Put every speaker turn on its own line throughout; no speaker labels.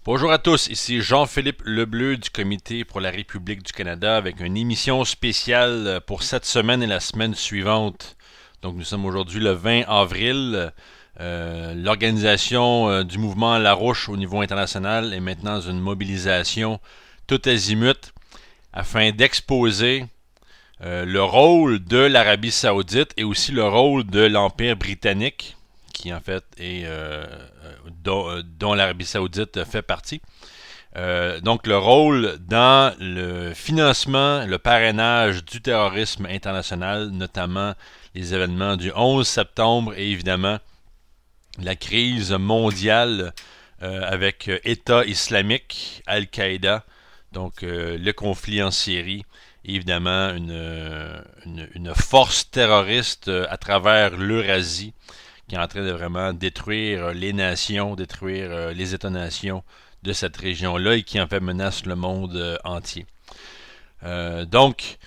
Bonjour à tous, ici Jean-Philippe Lebleu du Comité pour la République du Canada avec une émission spéciale pour cette semaine et la semaine suivante. Donc nous sommes aujourd'hui le 20 avril. L'organisation du mouvement Larouche au niveau international est maintenant dans une mobilisation tout azimut afin d'exposer le rôle de l'Arabie Saoudite et aussi le rôle de l'Empire britannique, qui en fait est dont l'Arabie Saoudite fait partie. Donc le rôle dans le financement, le parrainage du terrorisme international, notamment les événements du 11 septembre et évidemment la crise mondiale avec État islamique, Al-Qaïda, donc le conflit en Syrie, et évidemment une force terroriste à travers l'Eurasie qui est en train de vraiment détruire les nations, détruire les États-nations de cette région-là et qui en fait menace le monde entier. Donc,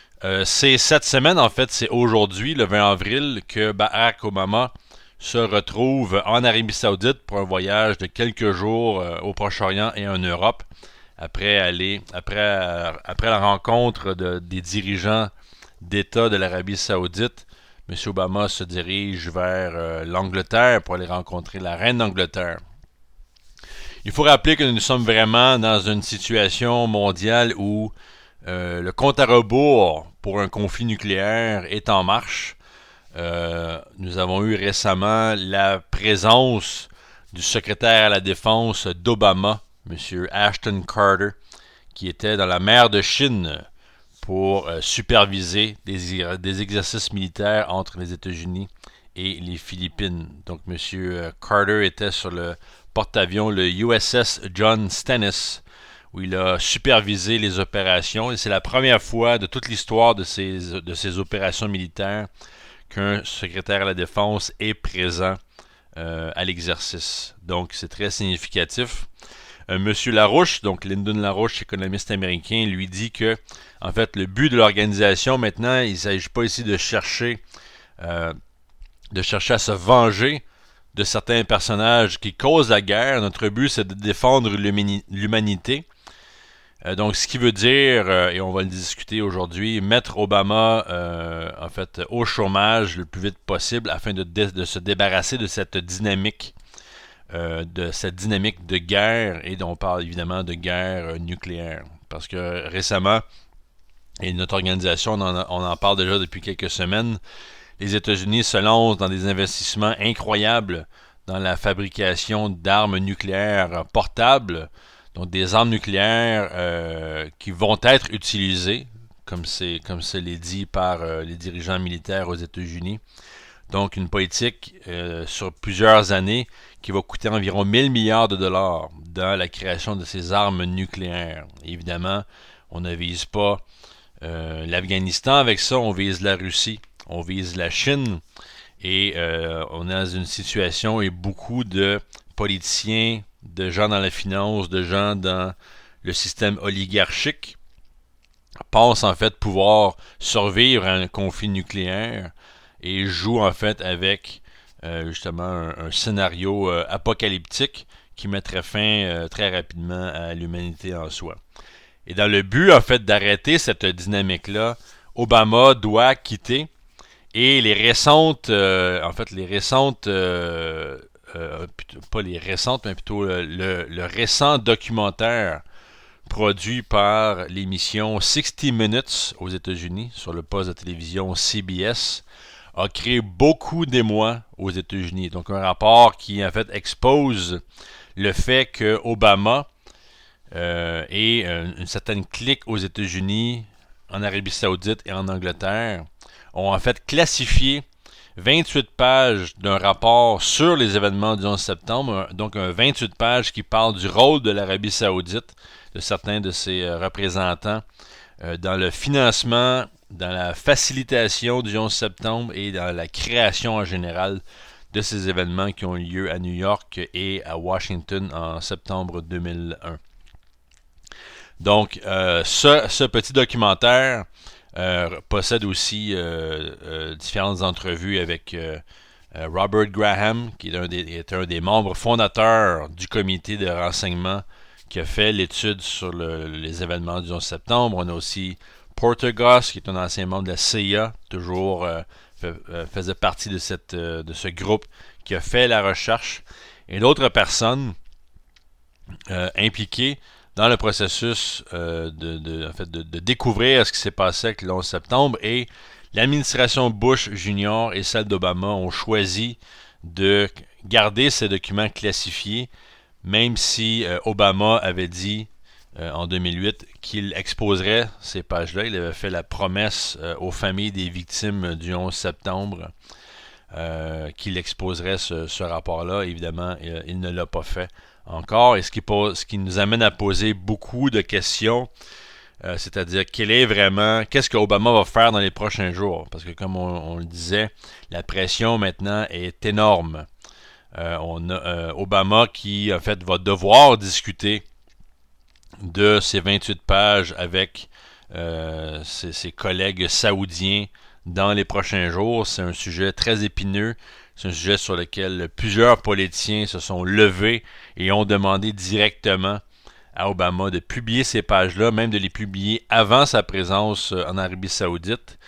c'est cette semaine, en fait, c'est aujourd'hui, le 20 avril, que Barack Obama se retrouve en Arabie Saoudite pour un voyage de quelques jours au Proche-Orient et en Europe, après la rencontre des dirigeants d'État de l'Arabie Saoudite. M. Obama se dirige vers l'Angleterre pour aller rencontrer la reine d'Angleterre. Il faut rappeler que nous sommes vraiment dans une situation mondiale où le compte à rebours pour un conflit nucléaire est en marche. Nous avons eu récemment la présence du secrétaire à la défense d'Obama, M. Ashton Carter, qui était dans la mer de Chine pour superviser des exercices militaires entre les États-Unis et les Philippines. Donc, M. Carter était sur le porte-avions, le USS John Stennis, où il a supervisé les opérations. Et c'est la première fois de toute l'histoire de ces opérations militaires qu'un secrétaire à la défense est présent à l'exercice. Donc, c'est très significatif. Monsieur Larouche, donc Lyndon Larouche, économiste américain, lui dit que, en fait, le but de l'organisation maintenant, il ne s'agit pas ici de chercher à se venger de certains personnages qui causent la guerre. Notre but, c'est de défendre l'humanité. Donc, ce qui veut dire, et on va le discuter aujourd'hui, mettre Obama en fait au chômage le plus vite possible afin de se débarrasser de cette dynamique de guerre, et on parle évidemment de guerre nucléaire. Parce que récemment, et notre organisation, on en parle déjà depuis quelques semaines, les États-Unis se lancent dans des investissements incroyables dans la fabrication d'armes nucléaires portables, donc des armes nucléaires qui vont être utilisées, comme c'est dit par les dirigeants militaires aux États-Unis. Donc une politique sur plusieurs années qui va coûter environ 1000 milliards de dollars dans la création de ces armes nucléaires. Évidemment, on ne vise pas l'Afghanistan avec ça, on vise la Russie, on vise la Chine, et on est dans une situation et beaucoup de politiciens, de gens dans la finance, de gens dans le système oligarchique pensent en fait pouvoir survivre à un conflit nucléaire et jouent en fait avec justement un scénario apocalyptique qui mettrait fin très rapidement à l'humanité en soi. Et dans le but en fait d'arrêter cette dynamique-là, Obama doit quitter, et les récentes, pas les récentes, mais plutôt le récent documentaire produit par l'émission 60 Minutes aux États-Unis sur le poste de télévision CBS a créé beaucoup d'émoi aux États-Unis. Donc un rapport qui en fait expose le fait que Obama et une certaine clique aux États-Unis, en Arabie Saoudite et en Angleterre ont en fait classifié 28 pages d'un rapport sur les événements du 11 septembre, donc un 28 pages qui parle du rôle de l'Arabie Saoudite, de certains de ses représentants, dans le financement, dans la facilitation du 11 septembre et dans la création en général de ces événements qui ont eu lieu à New York et à Washington en septembre 2001. Donc, ce petit documentaire possède aussi différentes entrevues avec Robert Graham, qui est un des membres fondateurs du comité de renseignement qui a fait l'étude sur les événements du 11 septembre. On a aussi Portergoss, qui est un ancien membre de la CIA, toujours faisait partie de ce groupe qui a fait la recherche, et d'autres personnes impliquées dans le processus de découvrir ce qui s'est passé avec le 11 septembre. Et l'administration Bush Junior et celle d'Obama ont choisi de garder ces documents classifiés, même si Obama avait dit en 2008 qu'il exposerait ces pages-là. Il avait fait la promesse aux familles des victimes du 11 septembre qu'il exposerait ce rapport-là. Évidemment, il ne l'a pas fait encore. Et ce qui nous amène à poser beaucoup de questions, c'est-à-dire qu'est-ce qu'Obama va faire dans les prochains jours? Parce que comme on le disait, la pression maintenant est énorme. On a Obama qui, en fait, va devoir discuter de ces 28 pages avec ses collègues saoudiens dans les prochains jours. C'est un sujet très épineux. C'est un sujet sur lequel plusieurs politiciens se sont levés et ont demandé directement à Obama de publier ces pages-là, même de les publier avant sa présence en Arabie Saoudite.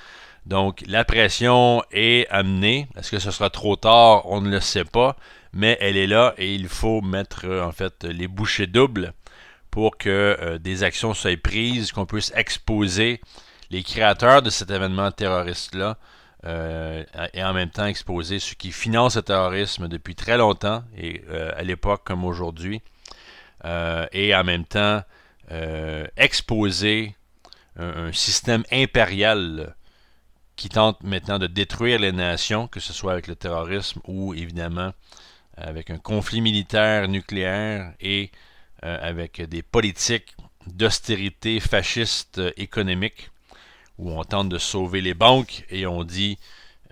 Donc, la pression est amenée. Est-ce que ce sera trop tard? On ne le sait pas. Mais elle est là et il faut mettre en fait les bouchées doubles pour que des actions soient prises, qu'on puisse exposer les créateurs de cet événement terroriste-là et en même temps exposer ceux qui financent le terrorisme depuis très longtemps et à l'époque comme aujourd'hui et en même temps exposer un système impérial qui tente maintenant de détruire les nations, que ce soit avec le terrorisme ou évidemment avec un conflit militaire nucléaire et avec des politiques d'austérité fasciste économique où on tente de sauver les banques et on dit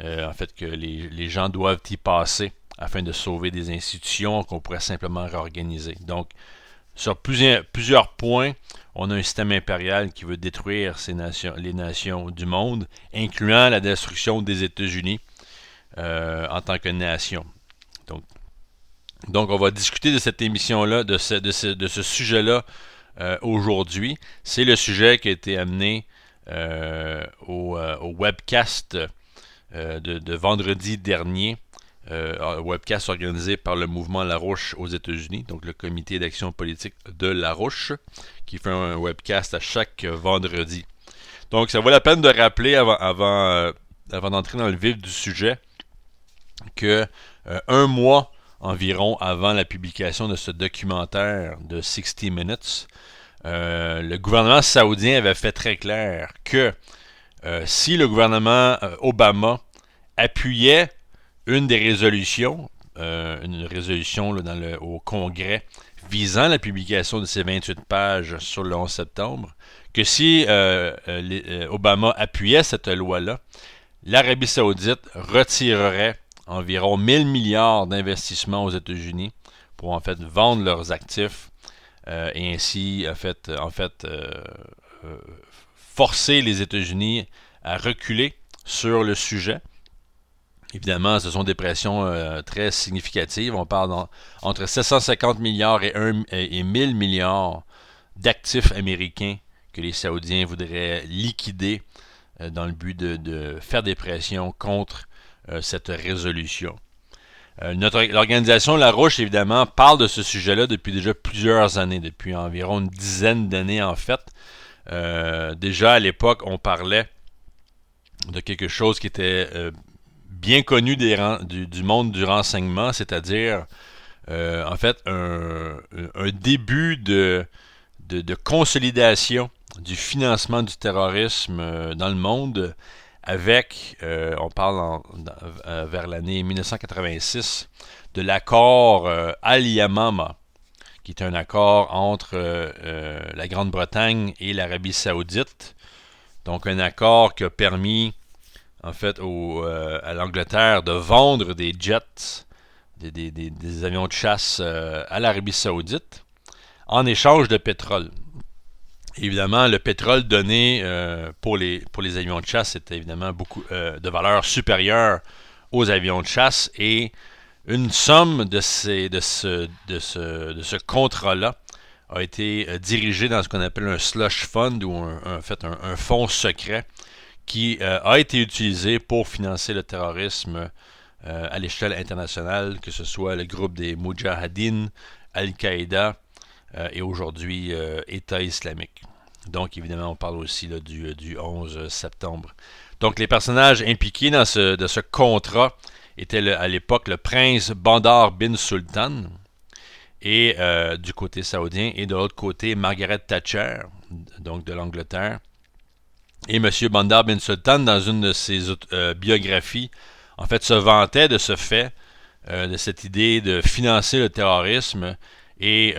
en fait que les gens doivent y passer afin de sauver des institutions qu'on pourrait simplement réorganiser. Donc, sur plusieurs points, on a un système impérial qui veut détruire les nations du monde, incluant la destruction des États-Unis en tant que nation. Donc, on va discuter de cette émission-là, de ce sujet-là aujourd'hui. C'est le sujet qui a été amené au webcast de vendredi dernier, webcast organisé par le mouvement Larouche aux États-Unis, donc le comité d'action politique de Larouche, qui fait un webcast à chaque vendredi. Donc, ça vaut la peine de rappeler avant d'entrer dans le vif du sujet que un mois environ avant la publication de ce documentaire de 60 Minutes, le gouvernement saoudien avait fait très clair que si le gouvernement Obama appuyait une des résolutions, une résolution là, au Congrès visant la publication de ces 28 pages sur le 11 septembre, que si Obama appuyait cette loi-là, l'Arabie Saoudite retirerait environ 1000 milliards d'investissements aux États-Unis pour en fait vendre leurs actifs et ainsi forcer les États-Unis à reculer sur le sujet. Évidemment, ce sont des pressions très significatives. On parle entre 750 milliards et 1000 milliards d'actifs américains que les Saoudiens voudraient liquider dans le but de faire des pressions contre cette résolution. L'organisation Larouche, évidemment, parle de ce sujet-là depuis déjà plusieurs années, depuis environ une dizaine d'années en fait. Déjà à l'époque, on parlait de quelque chose qui était bien connu du monde du renseignement, c'est-à-dire en fait un début de consolidation du financement du terrorisme dans le monde avec, on parle vers l'année 1986, de l'accord Al-Yamama, qui est un accord entre la Grande-Bretagne et l'Arabie Saoudite. Donc un accord qui a permis en fait à l'Angleterre de vendre des jets, des avions de chasse à l'Arabie Saoudite en échange de pétrole. Évidemment, le pétrole donné pour les avions de chasse était évidemment beaucoup de valeur supérieure aux avions de chasse et une somme de ce contrat-là a été dirigé dans ce qu'on appelle un slush fund ou en fait un fonds secret qui a été utilisé pour financer le terrorisme à l'échelle internationale, que ce soit le groupe des Moudjahidines, Al-Qaïda et aujourd'hui État islamique. Donc évidemment on parle aussi là, du 11 septembre. Donc les personnages impliqués dans ce contrat étaient à l'époque le prince Bandar bin Sultan et du côté saoudien, et de l'autre côté Margaret Thatcher, donc de l'Angleterre. Et M. Bandar bin Sultan, dans une de ses biographies, en fait, se vantait de ce fait, de cette idée de financer le terrorisme, et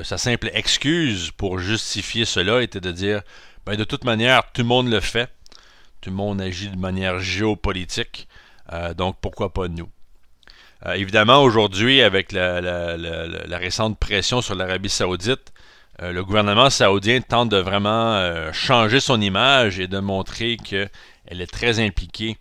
sa simple excuse pour justifier cela était de dire, ben, de toute manière, tout le monde le fait, tout le monde agit de manière géopolitique, donc pourquoi pas nous? Évidemment, aujourd'hui, avec la récente pression sur l'Arabie saoudite, le gouvernement saoudien tente de vraiment changer son image et de montrer qu'elle est très impliquée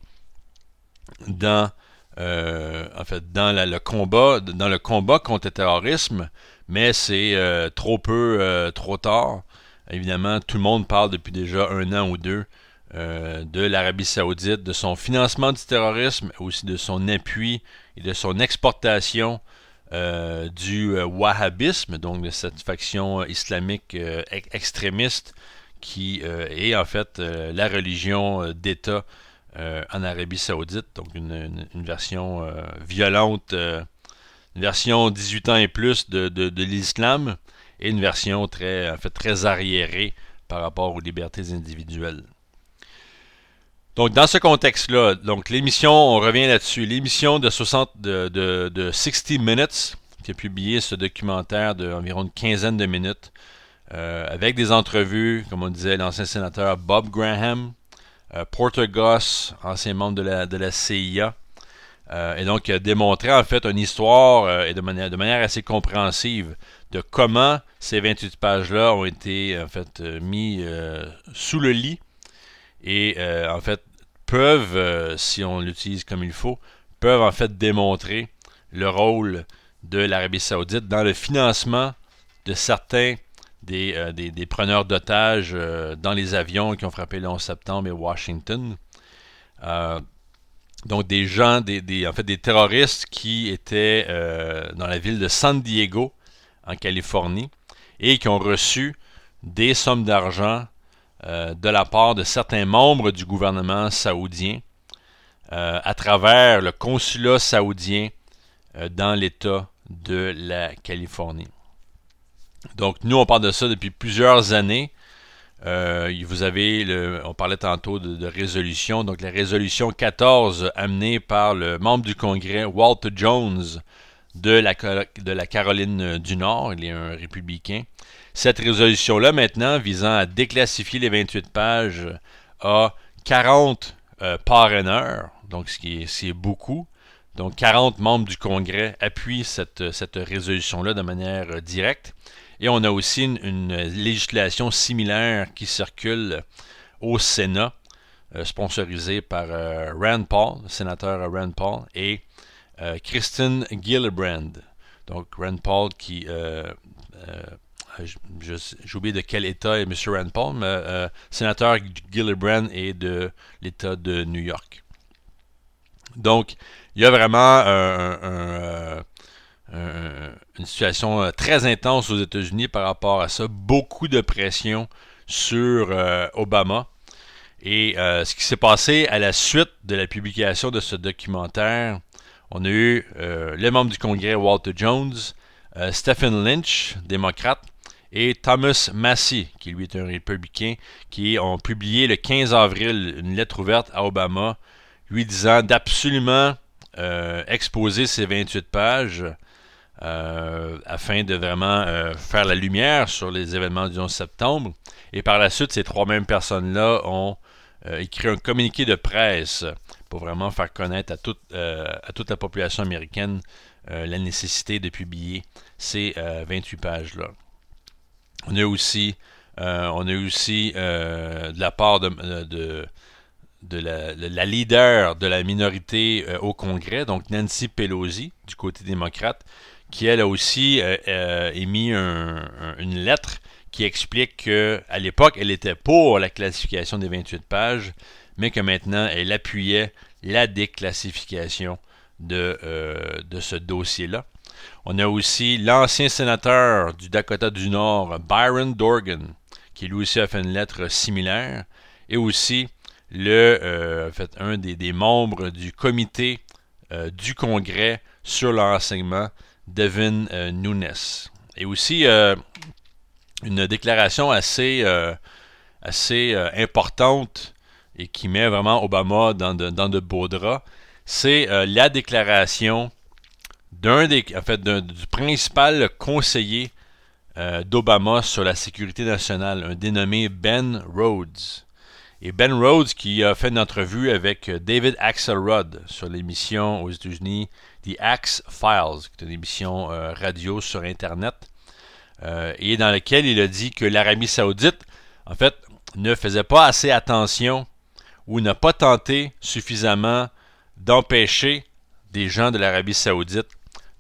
dans, le combat contre le terrorisme, mais c'est trop peu, trop tard. Évidemment, tout le monde parle depuis déjà 1 an ou 2 de l'Arabie saoudite, de son financement du terrorisme, aussi de son appui et de son exportation du wahhabisme, donc de cette faction islamique extrémiste qui est en fait la religion d'État en Arabie saoudite, donc une version violente, une version 18 ans et plus de l'islam, et une version très arriérée par rapport aux libertés individuelles. Donc, dans ce contexte-là, donc l'émission, on revient là-dessus, l'émission de 60 Minutes, qui a publié ce documentaire d'environ une quinzaine de minutes, avec des entrevues, comme on disait, l'ancien sénateur Bob Graham, Porter Goss, ancien membre de la CIA, et donc a démontré en fait une histoire et de manière assez compréhensive de comment ces 28 pages-là ont été en fait mis sous le lit et en fait peuvent, si on l'utilise comme il faut, peuvent en fait démontrer le rôle de l'Arabie saoudite dans le financement de certains des preneurs d'otages dans les avions qui ont frappé le 11 septembre et Washington. Donc des gens, en fait des terroristes qui étaient dans la ville de San Diego, en Californie, et qui ont reçu des sommes d'argent de la part de certains membres du gouvernement saoudien à travers le consulat saoudien dans l'État de la Californie. Donc nous, on parle de ça depuis plusieurs années. Vous avez, on parlait tantôt de résolution, donc la résolution 14 amenée par le membre du Congrès Walter Jones de la Caroline du Nord, il est un républicain. Cette résolution-là, maintenant, visant à déclassifier les 28 pages, a 40 parraineurs, donc ce qui est beaucoup. Donc 40 membres du Congrès appuient cette résolution-là de manière directe. Et on a aussi une législation similaire qui circule au Sénat, sponsorisée par Rand Paul, le sénateur Rand Paul, et Kristen Gillibrand. Donc Rand Paul qui... j'ai oublié de quel État est M. Rand Paul, mais sénateur Gillibrand est de l'État de New York. Donc, il y a vraiment une situation très intense aux États-Unis par rapport à ça. Beaucoup de pression sur Obama. Et ce qui s'est passé à la suite de la publication de ce documentaire, on a eu les membres du Congrès Walter Jones, Stephen Lynch, démocrate, et Thomas Massie, qui lui est un républicain, qui ont publié le 15 avril une lettre ouverte à Obama lui disant d'absolument exposer ces 28 pages afin de vraiment faire la lumière sur les événements du 11 septembre. Et par la suite, ces trois mêmes personnes-là ont écrit un communiqué de presse pour vraiment faire connaître à toute la population américaine la nécessité de publier ces 28 pages-là. On a aussi de la part de la leader de la minorité au Congrès, donc Nancy Pelosi, du côté démocrate, qui elle a aussi émis une lettre qui explique qu'à l'époque, elle était pour la classification des 28 pages, mais que maintenant, elle appuyait la déclassification de ce dossier-là. On a aussi l'ancien sénateur du Dakota du Nord, Byron Dorgan, qui lui aussi a fait une lettre similaire, et aussi un des membres du comité du Congrès sur l'enseignement, Devin Nunes. Et aussi une déclaration assez importante et qui met vraiment Obama dans de beaux draps, c'est la déclaration du principal conseiller d'Obama sur la sécurité nationale, un dénommé Ben Rhodes. Et Ben Rhodes qui a fait une entrevue avec David Axelrod sur l'émission aux États-Unis The Axe Files, qui est une émission radio sur Internet, et dans laquelle il a dit que l'Arabie Saoudite, en fait, ne faisait pas assez attention ou n'a pas tenté suffisamment d'empêcher des gens de l'Arabie Saoudite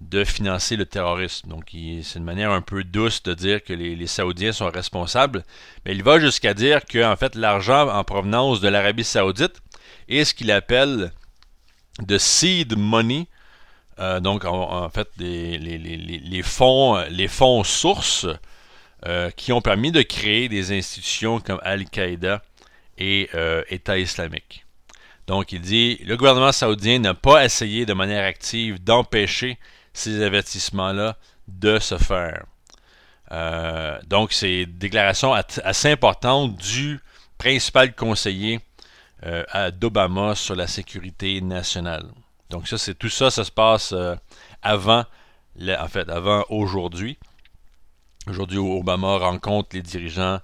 de financer le terrorisme. Donc, c'est une manière un peu douce de dire que les Saoudiens sont responsables, mais il va jusqu'à dire que, en fait, l'argent en provenance de l'Arabie Saoudite est ce qu'il appelle de seed money, donc en fait les fonds sources qui ont permis de créer des institutions comme Al-Qaïda et État islamique. Donc il dit, le gouvernement saoudien n'a pas essayé de manière active d'empêcher ces investissements-là de se faire. Donc c'est une déclaration assez importante du principal conseiller d'Obama sur la sécurité nationale. Donc ça se passe avant aujourd'hui. Aujourd'hui, Obama rencontre les dirigeants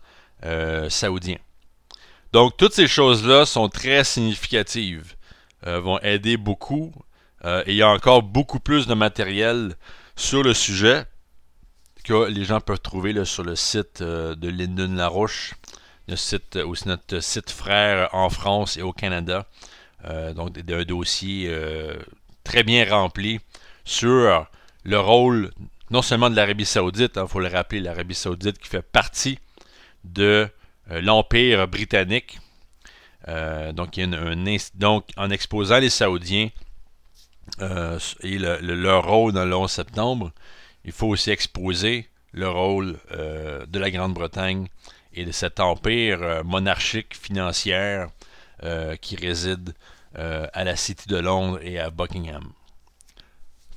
saoudiens. Donc toutes ces choses-là sont très significatives, vont aider beaucoup. Et il y a encore beaucoup plus de matériel sur le sujet que les gens peuvent trouver là, sur le site de Lyndon LaRouche, aussi notre site frère en France et au Canada. Donc un dossier très bien rempli sur le rôle non seulement de l'Arabie Saoudite, il faut le rappeler, l'Arabie Saoudite qui fait partie de l'Empire britannique. Donc en exposant les Saoudiens et leur rôle dans le 11 septembre, il faut aussi exposer le rôle de la Grande-Bretagne et de cet empire monarchique financière qui réside à la City de Londres et à Buckingham.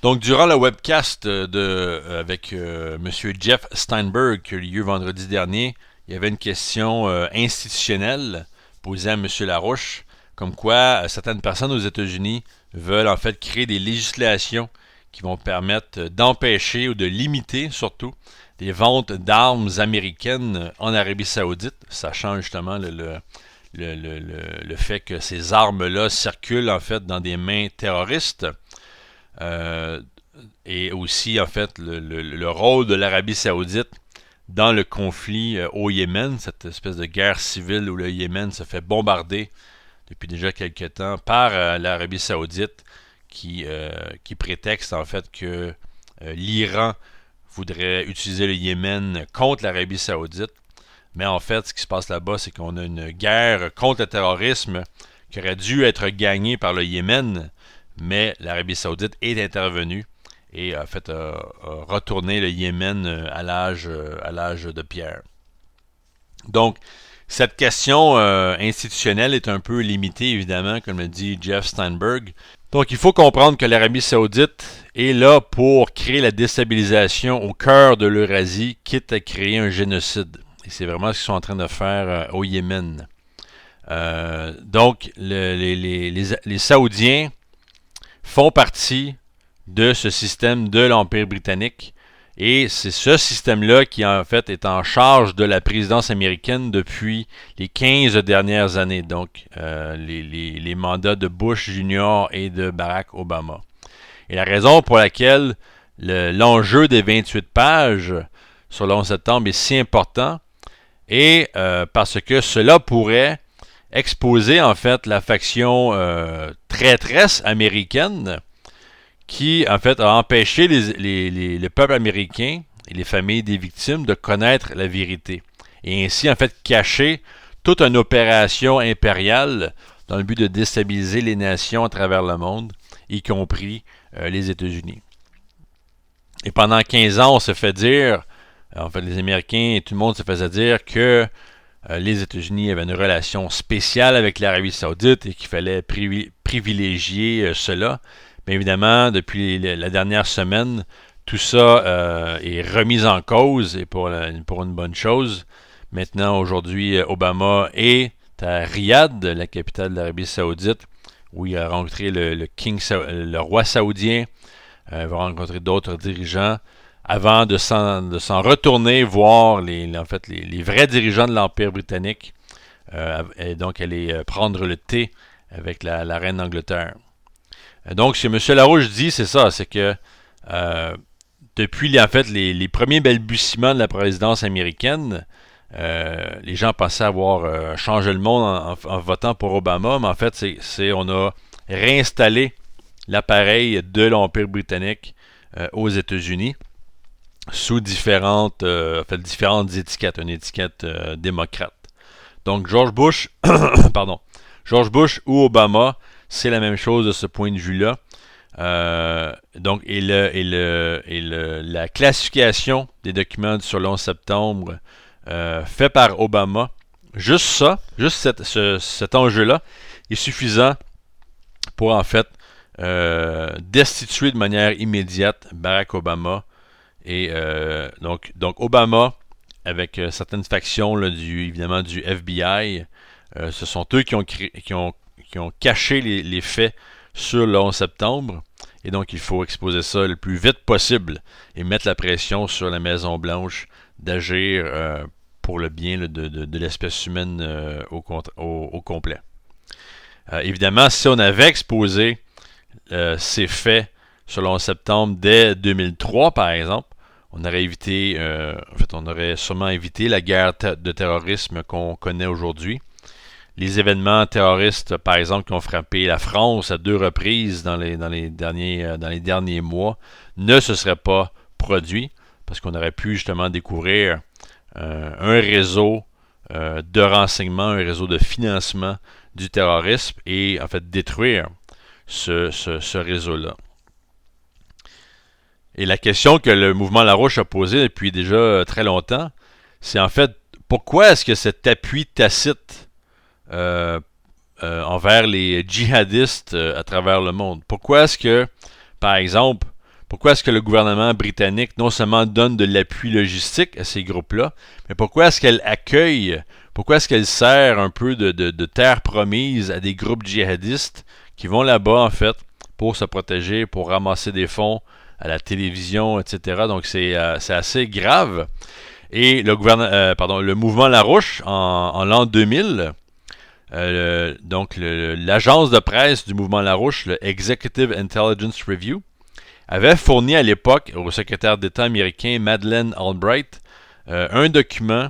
Donc, durant le webcast avec M. Jeff Steinberg qui a eu lieu vendredi dernier, il y avait une question institutionnelle posée à M. Larouche, comme quoi certaines personnes aux États-Unis veulent en fait créer des législations qui vont permettre d'empêcher ou de limiter surtout des ventes d'armes américaines en Arabie Saoudite, sachant justement le fait que ces armes-là circulent en fait dans des mains terroristes. Et aussi en fait le rôle de l'Arabie Saoudite dans le conflit au Yémen, cette espèce de guerre civile où le Yémen se fait bombarder depuis déjà quelques temps par l'Arabie Saoudite qui prétexte en fait que l'Iran voudrait utiliser le Yémen contre l'Arabie Saoudite. Mais en fait, ce qui se passe là-bas, c'est qu'on a une guerre contre le terrorisme qui aurait dû être gagnée par le Yémen, mais l'Arabie Saoudite est intervenue et en fait a retourné le Yémen à l'âge de pierre. Donc, cette question institutionnelle est un peu limitée, évidemment, comme le dit Jeff Steinberg. Donc, il faut comprendre que l'Arabie Saoudite est là pour créer la déstabilisation au cœur de l'Eurasie, quitte à créer un génocide. Et c'est vraiment ce qu'ils sont en train de faire au Yémen. Donc, les Saoudiens font partie de ce système de l'Empire britannique. Et c'est ce système-là qui, en fait, est en charge de la présidence américaine depuis les 15 dernières années. Donc, les mandats de Bush Jr. et de Barack Obama. Et la raison pour laquelle l'enjeu des 28 pages sur le 11 septembre est si important est parce que cela pourrait exposer, en fait, la faction traîtresse américaine qui, en fait, a empêché le peuple américain et les familles des victimes de connaître la vérité. Et ainsi, en fait, caché toute une opération impériale dans le but de déstabiliser les nations à travers le monde, y compris les États-Unis. Et pendant 15 ans, on se fait dire, en fait, les Américains et tout le monde se faisait dire que les États-Unis avaient une relation spéciale avec l'Arabie Saoudite et qu'il fallait privilégier cela. Mais évidemment, depuis la dernière semaine, tout ça est remis en cause et pour une bonne chose. Maintenant, aujourd'hui, Obama est à Riyad, la capitale de l'Arabie Saoudite, où il a rencontré le roi saoudien. Il va rencontrer d'autres dirigeants avant de s'en retourner voir les vrais dirigeants de l'Empire britannique et donc aller prendre le thé avec la reine d'Angleterre. Donc, ce que M. Larouche dit, c'est ça, c'est que depuis les premiers balbutiements de la présidence américaine, les gens pensaient avoir changé le monde en votant pour Obama, mais en fait, on a réinstallé l'appareil de l'Empire britannique aux États-Unis sous différentes étiquettes, une étiquette démocrate. Donc George Bush, George Bush ou Obama, c'est la même chose de ce point de vue-là. La classification des documents sur le 11 septembre fait par Obama, juste cet enjeu-là est suffisant pour en fait destituer de manière immédiate Barack Obama. Et donc Obama, avec certaines factions là, évidemment du FBI, ce sont eux qui ont caché les faits sur le 11 septembre. Et donc il faut exposer ça le plus vite possible et mettre la pression sur la Maison-Blanche d'agir pour le bien là, de l'espèce humaine au complet. Évidemment, si on avait exposé ces faits sur le 11 septembre dès 2003, par exemple, on aurait sûrement évité la guerre de terrorisme qu'on connaît aujourd'hui. Les événements terroristes, par exemple, qui ont frappé la France à 2 reprises dans les derniers mois, ne se seraient pas produits parce qu'on aurait pu justement découvrir un réseau de renseignement, un réseau de financement du terrorisme et en fait détruire ce réseau-là. Et la question que le mouvement Larouche a posée depuis déjà très longtemps, c'est en fait pourquoi est-ce que cet appui tacite envers les djihadistes à travers le monde? Pourquoi est-ce que, par exemple, le gouvernement britannique non seulement donne de l'appui logistique à ces groupes-là, mais pourquoi est-ce qu'elle sert un peu de terre promise à des groupes djihadistes qui vont là-bas, en fait, pour se protéger, pour ramasser des fonds à la télévision, etc. Donc, c'est assez grave. Et le mouvement Larouche, en l'an 2000, l'agence de presse du mouvement Larouche, le Executive Intelligence Review, avait fourni à l'époque au secrétaire d'État américain Madeleine Albright un document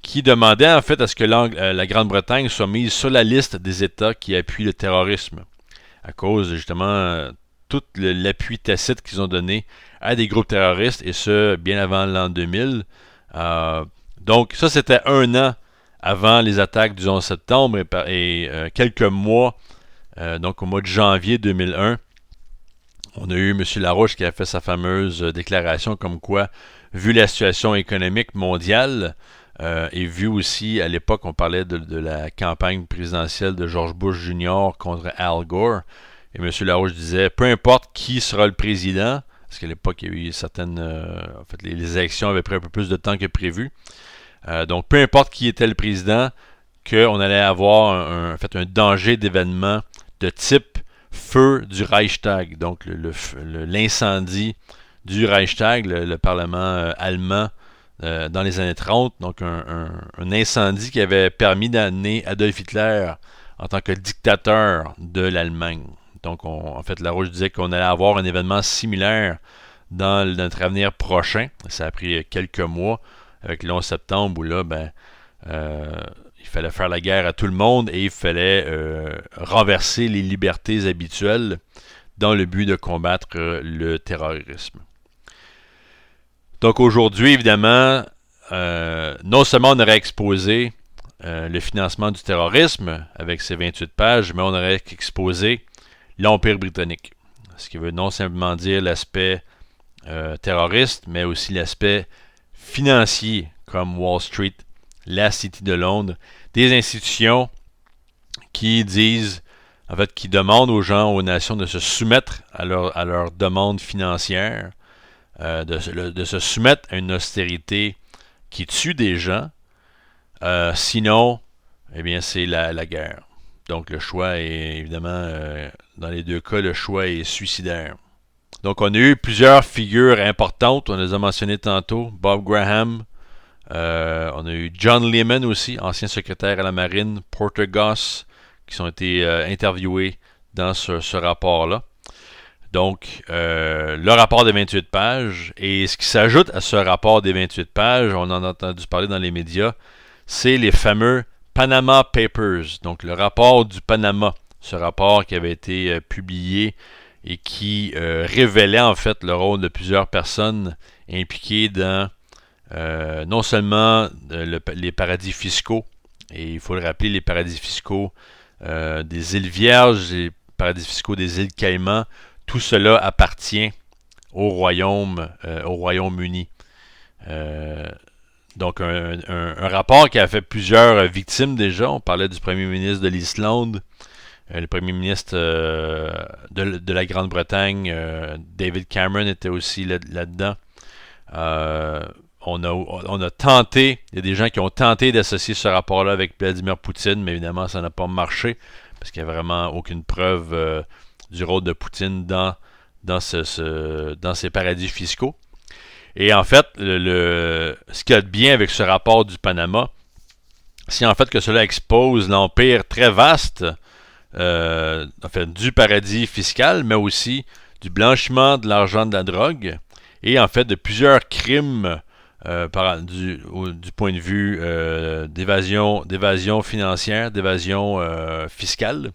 qui demandait en fait à ce que la Grande-Bretagne soit mise sur la liste des États qui appuient le terrorisme à cause justement tout l'appui tacite qu'ils ont donné à des groupes terroristes et ce bien avant l'an 2000. Donc ça c'était 1 an avant les attaques du 11 septembre et quelques mois, donc au mois de janvier 2001, on a eu M. Larouche qui a fait sa fameuse déclaration comme quoi, vu la situation économique mondiale, et vu aussi, à l'époque, on parlait de la campagne présidentielle de George Bush Jr. contre Al Gore, et M. Larouche disait, peu importe qui sera le président, parce qu'à l'époque, il y a eu certaines... en fait, les élections avaient pris un peu plus de temps que prévu. Donc, peu importe qui était le président, qu'on allait avoir un danger d'événement de type feu du Reichstag, donc l'incendie du Reichstag, le Parlement allemand dans les années 30, donc un incendie qui avait permis d'amener Adolf Hitler en tant que dictateur de l'Allemagne. Donc, en fait, Larouche disait qu'on allait avoir un événement similaire dans notre avenir prochain. Ça a pris quelques mois avec le 11 septembre où là, il fallait faire la guerre à tout le monde et il fallait renverser les libertés habituelles dans le but de combattre le terrorisme. Donc aujourd'hui, évidemment, non seulement on aurait exposé le financement du terrorisme avec ses 28 pages, mais on aurait exposé l'Empire britannique. Ce qui veut non simplement dire l'aspect terroriste, mais aussi l'aspect financier, comme Wall Street, la City de Londres, des institutions qui disent, en fait, qui demandent aux gens, aux nations de se soumettre à leurs demandes financières, de se soumettre à une austérité qui tue des gens. Sinon, eh bien, c'est la guerre. Donc, le choix est, évidemment, dans les deux cas, le choix est suicidaire. Donc, on a eu plusieurs figures importantes. On les a mentionnées tantôt. Bob Graham. On a eu John Lehman aussi, ancien secrétaire à la marine. Porter Goss, qui ont été interviewés dans ce rapport-là. Donc, le rapport des 28 pages. Et ce qui s'ajoute à ce rapport des 28 pages, on en a entendu parler dans les médias, c'est les fameux Panama Papers. Donc, le rapport du Panama. Ce rapport qui avait été publié et qui révélait en fait le rôle de plusieurs personnes impliquées dans non seulement les paradis fiscaux, et il faut le rappeler, les paradis fiscaux des îles Vierges, les paradis fiscaux des îles Caïmans, tout cela appartient au Royaume-Uni. Donc un rapport qui a fait plusieurs victimes déjà. On parlait du premier ministre de l'Islande, le premier ministre de la Grande-Bretagne, David Cameron était aussi là-dedans. On a tenté, il y a des gens qui ont tenté d'associer ce rapport-là avec Vladimir Poutine, mais évidemment ça n'a pas marché, parce qu'il n'y a vraiment aucune preuve du rôle de Poutine dans ces paradis fiscaux. Et en fait, ce qu'il y a de bien avec ce rapport du Panama, c'est en fait que cela expose l'empire très vaste en fait, du paradis fiscal, mais aussi du blanchiment de l'argent de la drogue et en fait de plusieurs crimes du point de vue d'évasion financière, d'évasion fiscale,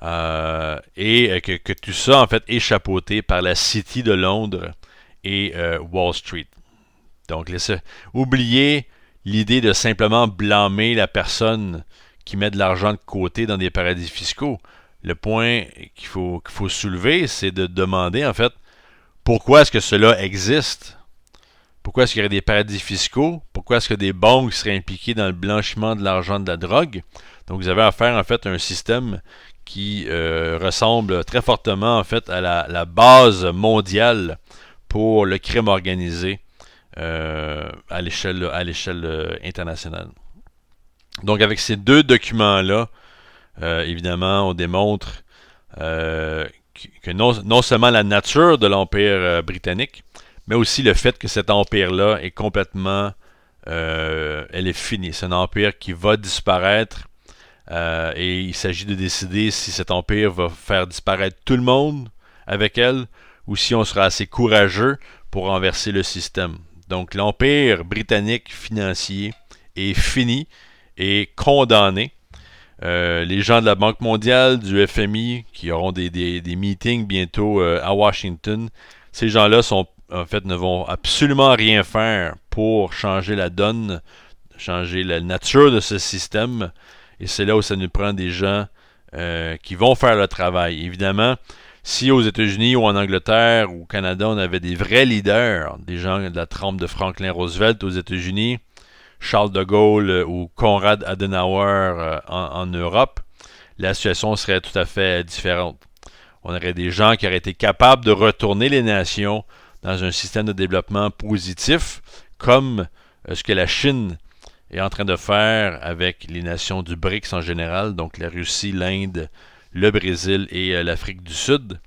et que tout ça en fait est chapeauté par la City de Londres et Wall Street. Donc, oubliez l'idée de simplement blâmer la personne qui met de l'argent de côté dans des paradis fiscaux. Le point qu'il faut soulever, c'est de demander, en fait, pourquoi est-ce que cela existe? Pourquoi est-ce qu'il y aurait des paradis fiscaux? Pourquoi est-ce que des banques seraient impliquées dans le blanchiment de l'argent de la drogue? Donc, vous avez affaire, en fait, à un système qui ressemble très fortement, en fait, à la base mondiale pour le crime organisé à l'échelle internationale. Donc, avec ces deux documents-là, évidemment, on démontre que non seulement la nature de l'Empire britannique, mais aussi le fait que cet empire-là est complètement... elle est finie. C'est un empire qui va disparaître et il s'agit de décider si cet empire va faire disparaître tout le monde avec elle ou si on sera assez courageux pour renverser le système. Donc, l'empire britannique financier est fini et condamné. Les gens de la Banque mondiale, du FMI, qui auront des meetings bientôt à Washington, ces gens-là ne vont absolument rien faire pour changer la donne, changer la nature de ce système. Et c'est là où ça nous prend des gens qui vont faire le travail. Évidemment, si aux États-Unis ou en Angleterre ou au Canada, on avait des vrais leaders, des gens de la trempe de Franklin Roosevelt aux États-Unis, Charles de Gaulle ou Konrad Adenauer en Europe, la situation serait tout à fait différente. On aurait des gens qui auraient été capables de retourner les nations dans un système de développement positif, comme ce que la Chine est en train de faire avec les nations du BRICS en général, donc la Russie, l'Inde, le Brésil et l'Afrique du Sud.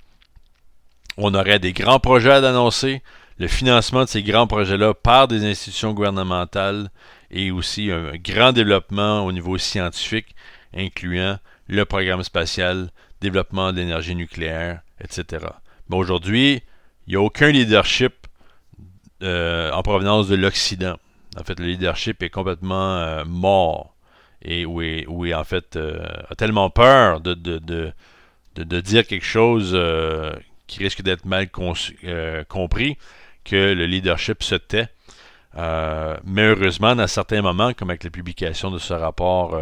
On aurait des grands projets à annoncer, le financement de ces grands projets-là par des institutions gouvernementales et aussi un grand développement au niveau scientifique, incluant le programme spatial, développement de l'énergie nucléaire, etc. Mais aujourd'hui, il n'y a aucun leadership en provenance de l'Occident. En fait, le leadership est complètement mort et où est en fait a tellement peur de de dire quelque chose qui risque d'être mal compris, que le leadership se tait. Mais heureusement, dans certains moments, comme avec la publication de ce rapport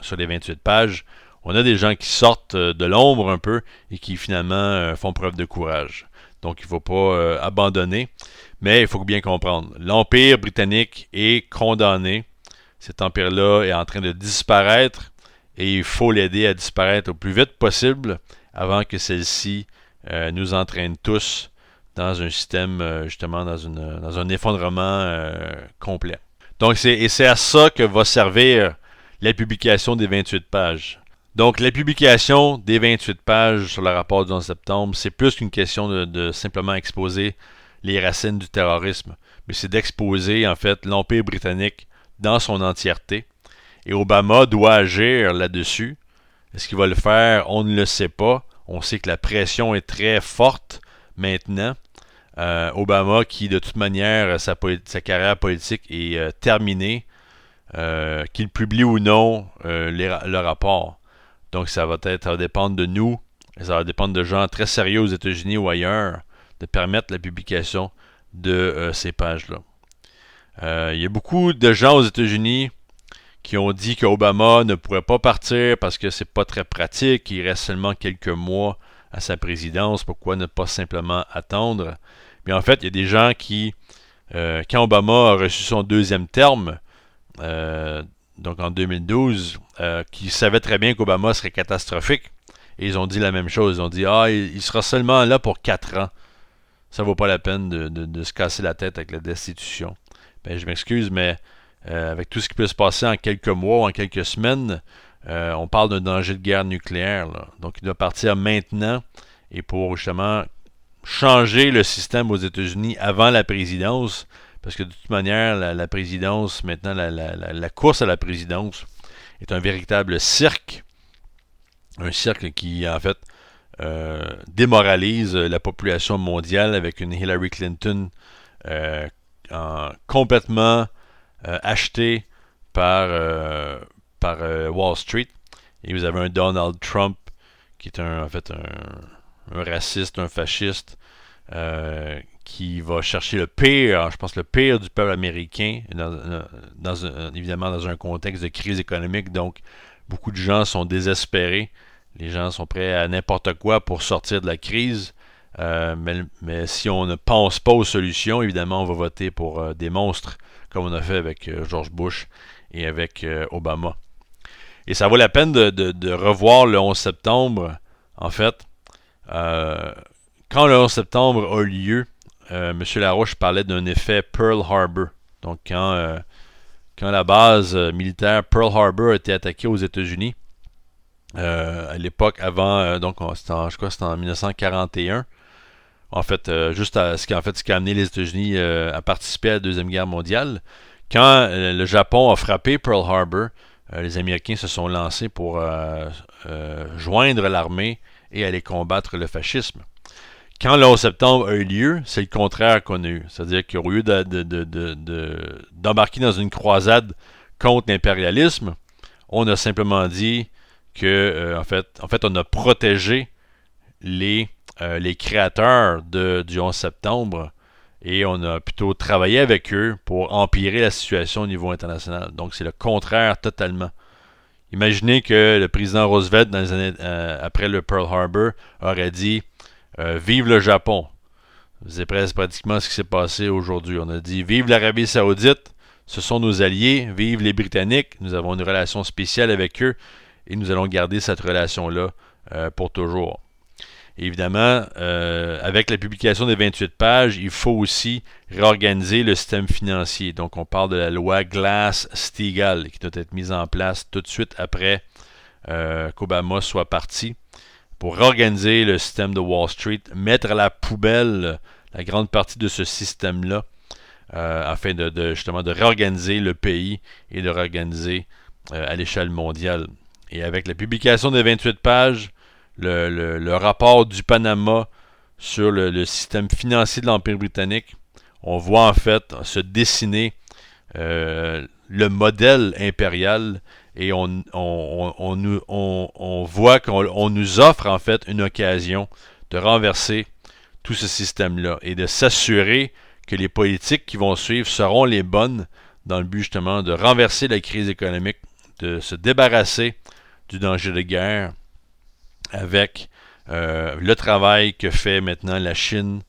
sur les 28 pages, on a des gens qui sortent de l'ombre un peu et qui finalement font preuve de courage. Donc il ne faut pas abandonner, mais il faut bien comprendre. L'Empire britannique est condamné. Cet empire-là est en train de disparaître et il faut l'aider à disparaître au plus vite possible avant que celle-ci nous entraîne tous dans un système, justement, dans un effondrement complet. Donc, c'est à ça que va servir la publication des 28 pages. Donc, la publication des 28 pages sur le rapport du 11 septembre, c'est plus qu'une question de simplement exposer les racines du terrorisme, mais c'est d'exposer, en fait, l'Empire britannique dans son entièreté. Et Obama doit agir là-dessus. Est-ce qu'il va le faire? On ne le sait pas. On sait que la pression est très forte maintenant. Obama, qui de toute manière, sa carrière politique est terminée, qu'il publie ou non le rapport. Donc ça va dépendre de nous, ça va dépendre de gens très sérieux aux États-Unis ou ailleurs, de permettre la publication de ces pages-là. Il y a beaucoup de gens aux États-Unis qui ont dit qu'Obama ne pourrait pas partir parce que c'est pas très pratique, il reste seulement quelques mois à sa présidence, pourquoi ne pas simplement attendre? Mais en fait, il y a des gens qui, quand Obama a reçu son deuxième terme, donc en 2012, qui savaient très bien qu'Obama serait catastrophique, et ils ont dit la même chose, ils ont dit « Ah, il sera seulement là pour 4 ans. Ça vaut pas la peine de se casser la tête avec la destitution. » Ben, je m'excuse, mais avec tout ce qui peut se passer en quelques mois ou en quelques semaines, on parle d'un danger de guerre nucléaire, là. Donc il doit partir maintenant, et pour justement changer le système aux États-Unis avant la présidence, parce que de toute manière, la présidence, maintenant, la course à la présidence est un véritable cirque, un cirque qui, en fait, démoralise la population mondiale avec une Hillary Clinton complètement achetée par Wall Street. Et vous avez un Donald Trump qui est en fait un raciste, un fasciste, qui va chercher le pire, je pense le pire du peuple américain, évidemment dans un contexte de crise économique, donc beaucoup de gens sont désespérés, les gens sont prêts à n'importe quoi pour sortir de la crise, mais si on ne pense pas aux solutions, évidemment on va voter pour des monstres, comme on a fait avec George Bush et avec Obama. Et ça vaut la peine de revoir le 11 septembre, en fait. Quand le 11 septembre a eu lieu, M. Larouche parlait d'un effet Pearl Harbor. Donc, quand la base militaire Pearl Harbor a été attaquée aux États-Unis, à l'époque avant, donc je crois que c'était en 1941, en fait, ce qui a amené les États-Unis à participer à la Deuxième Guerre mondiale. Quand le Japon a frappé Pearl Harbor, les Américains se sont lancés pour joindre l'armée et aller combattre le fascisme. Quand le 11 septembre a eu lieu, c'est le contraire qu'on a eu. C'est-à-dire qu'au lieu d'embarquer dans une croisade contre l'impérialisme, on a simplement dit que, en fait, on a protégé les créateurs du 11 septembre et on a plutôt travaillé avec eux pour empirer la situation au niveau international. Donc, c'est le contraire totalement. Imaginez que le président Roosevelt, dans les années après le Pearl Harbor, aurait dit vive le Japon. C'est pratiquement ce qui s'est passé aujourd'hui. On a dit vive l'Arabie Saoudite, ce sont nos alliés, vive les Britanniques, nous avons une relation spéciale avec eux et nous allons garder cette relation-là pour toujours. Évidemment, avec la publication des 28 pages, il faut aussi réorganiser le système financier. Donc, on parle de la loi Glass-Steagall qui doit être mise en place tout de suite après qu'Obama soit parti pour réorganiser le système de Wall Street, mettre à la poubelle la grande partie de ce système-là afin justement de réorganiser le pays et de réorganiser à l'échelle mondiale. Et avec la publication des 28 pages, le rapport du Panama sur le système financier de l'Empire britannique, on voit en fait se dessiner le modèle impérial et on voit qu'on nous offre en fait une occasion de renverser tout ce système-là et de s'assurer que les politiques qui vont suivre seront les bonnes dans le but justement de renverser la crise économique, de se débarrasser du danger de guerre avec le travail que fait maintenant la Chine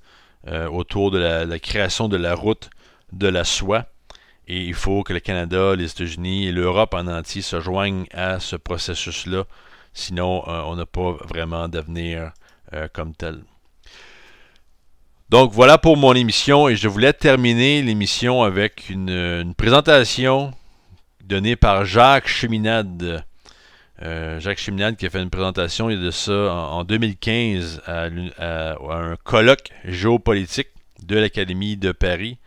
autour de la création de la route de la soie. Et il faut que le Canada, les États-Unis et l'Europe en entier se joignent à ce processus-là. Sinon, on n'a pas vraiment d'avenir comme tel. Donc voilà pour mon émission et je voulais terminer l'émission avec une présentation donnée par Jacques Cheminade. Jacques Cheminade qui a fait une présentation il y a de ça en 2015 à un colloque géopolitique de l'Académie de Paris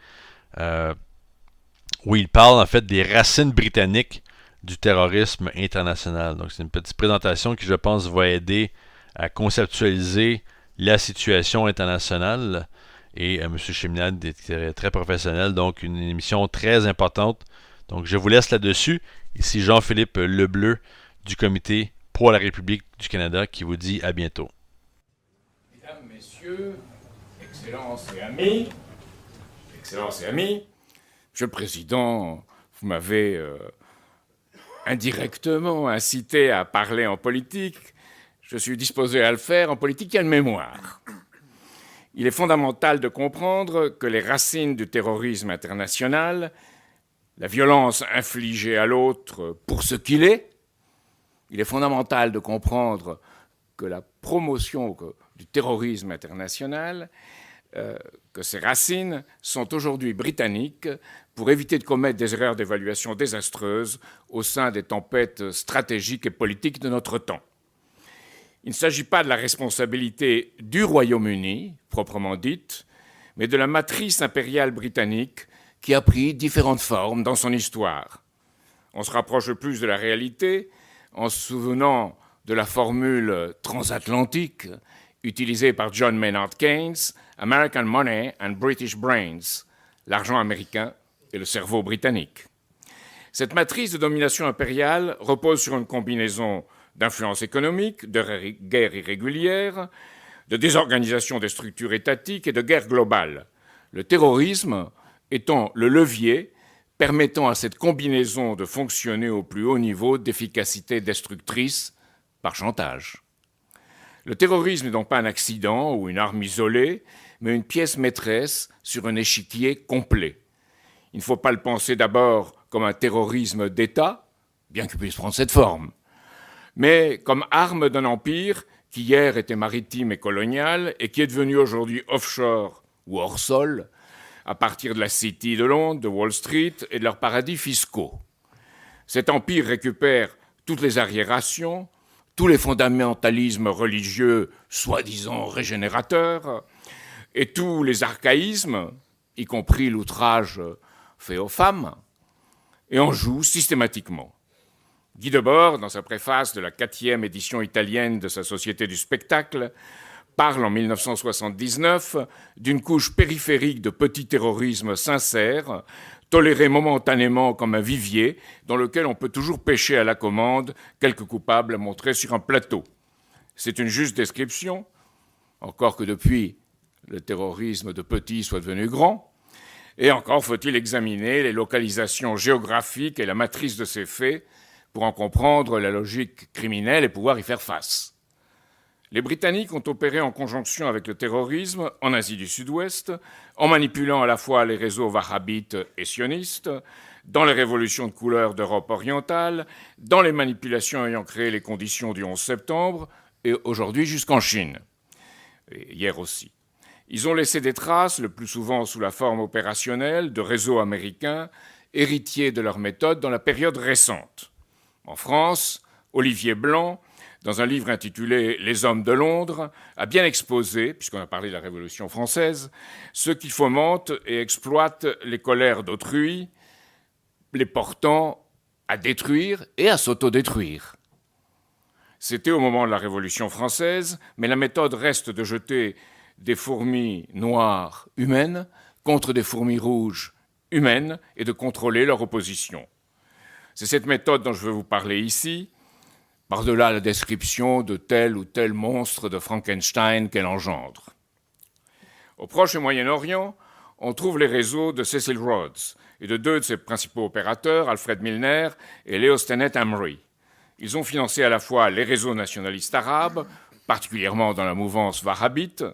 où il parle en fait des racines britanniques du terrorisme international. Donc c'est une petite présentation qui je pense va aider à conceptualiser la situation internationale et M. Cheminade est très professionnel, donc une émission très importante. Donc je vous laisse là-dessus. Ici Jean-Philippe Lebleu du Comité pour la République du Canada qui vous dit à bientôt.
Mesdames, Messieurs, Excellences et Amis, Monsieur le Président, vous m'avez indirectement incité à parler en politique. Je suis disposé à le faire. En politique, il y a une mémoire. Il est fondamental de comprendre que les racines du terrorisme international, la violence infligée à l'autre pour ce qu'il est, il est fondamental de comprendre que la promotion du terrorisme international, que ses racines sont aujourd'hui britanniques pour éviter de commettre des erreurs d'évaluation désastreuses au sein des tempêtes stratégiques et politiques de notre temps. Il ne s'agit pas de la responsabilité du Royaume-Uni, proprement dite, mais de la matrice impériale britannique qui a pris différentes formes dans son histoire. On se rapproche le plus de la réalité en se souvenant de la formule transatlantique utilisée par John Maynard Keynes, American Money and British Brains, l'argent américain et le cerveau britannique. Cette matrice de domination impériale repose sur une combinaison d'influence économique, de guerre irrégulière, de désorganisation des structures étatiques et de guerre globale. Le terrorisme étant le levier permettant à cette combinaison de fonctionner au plus haut niveau d'efficacité destructrice par chantage. Le terrorisme n'est donc pas un accident ou une arme isolée, mais une pièce maîtresse sur un échiquier complet. Il ne faut pas le penser d'abord comme un terrorisme d'État, bien qu'il puisse prendre cette forme, mais comme arme d'un empire qui hier était maritime et colonial et qui est devenu aujourd'hui offshore ou hors sol, à partir de la City de Londres, de Wall Street et de leurs paradis fiscaux. Cet empire récupère toutes les arriérations, tous les fondamentalismes religieux soi-disant régénérateurs et tous les archaïsmes, y compris l'outrage fait aux femmes, et en joue systématiquement. Guy Debord, dans sa préface de la 4e édition italienne de sa Société du spectacle, parle en 1979 d'une couche périphérique de petit terrorisme sincère, toléré momentanément comme un vivier dans lequel on peut toujours pêcher à la commande quelques coupables montrés sur un plateau. C'est une juste description, encore que depuis le terrorisme de petit soit devenu grand, et encore faut-il examiner les localisations géographiques et la matrice de ces faits pour en comprendre la logique criminelle et pouvoir y faire face. Les Britanniques ont opéré en conjonction avec le terrorisme en Asie du Sud-Ouest, en manipulant à la fois les réseaux wahhabites et sionistes, dans les révolutions de couleur d'Europe orientale, dans les manipulations ayant créé les conditions du 11 septembre, et aujourd'hui jusqu'en Chine, et hier aussi. Ils ont laissé des traces, le plus souvent sous la forme opérationnelle, de réseaux américains, héritiers de leurs méthodes dans la période récente. En France, Olivier Blanc, dans un livre intitulé « Les hommes de Londres », a bien exposé, puisqu'on a parlé de la Révolution française, ceux qui fomentent et exploitent les colères d'autrui, les portant à détruire et à s'autodétruire. C'était au moment de la Révolution française, mais la méthode reste de jeter des fourmis noires humaines contre des fourmis rouges humaines et de contrôler leur opposition. C'est cette méthode dont je veux vous parler ici, par-delà la description de tel ou tel monstre de Frankenstein qu'elle engendre. Au Proche et Moyen-Orient, on trouve les réseaux de Cecil Rhodes et de deux de ses principaux opérateurs, Alfred Milner et Leo Stenet Amri. Ils ont financé à la fois les réseaux nationalistes arabes, particulièrement dans la mouvance wahhabite,